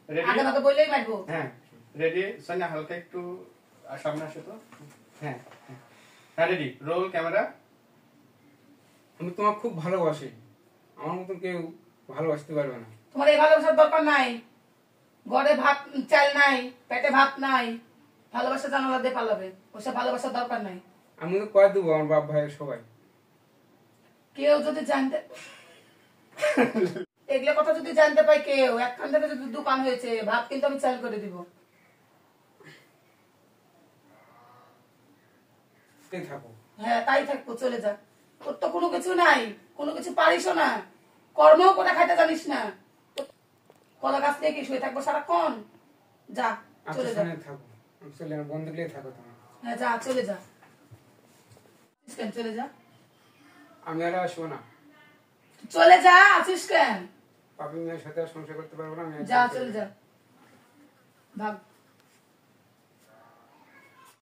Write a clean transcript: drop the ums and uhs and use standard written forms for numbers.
Ready আগে না তো বললেই মারবো। হ্যাঁ রেডি সোনিয়া, হালকা একটু সামনে আসো তো। হ্যাঁ হ্যাঁ রেডি, রোল ক্যামেরা। আমি তোমাকে খুব ভালোবাসি, আমার মতন কেউ ভালোবাসতে পারবে না। তোমার এই ভালোবাসার দরকার নাই, ঘরে ভাত চাল নাই, পেটে ভাত নাই, ভালোবাসা জানালা দিয়ে পালাবে, ওসব ভালোবাসার দরকার নাই। আমি তো কয়ে দেবো আমার বাপ ভাইয়ের সবাই। কেউ যদি জানতে এগুলো কথা যদি জানতে পাই, কেউ একখান থেকে যদি দোকান হয়েছে, ভাত কিন্তু আমি চাল করে দিব। থাকো। হ্যাঁ তাই থাকবো, চলে যা। তোর তো কোনো কিছু নাই, কোনো কিছু পারিসও না, কর্মও করে খাইতে জানিস না। কলা গাছ নিয়ে কি শুয়ে থাকবো সারাক্ষণ? যা চলে যা। থাকো, চলে না, বন্ধু লিয়ে থাকো তুমি। হ্যাঁ যা, চলে যা, চলে যা। আমি আর আসবো না। চলে যা, আছিস কেন? পাপি মেয়ের সাথে আর সংসার করতে পারবো না। যা চলে যা, ভাগ।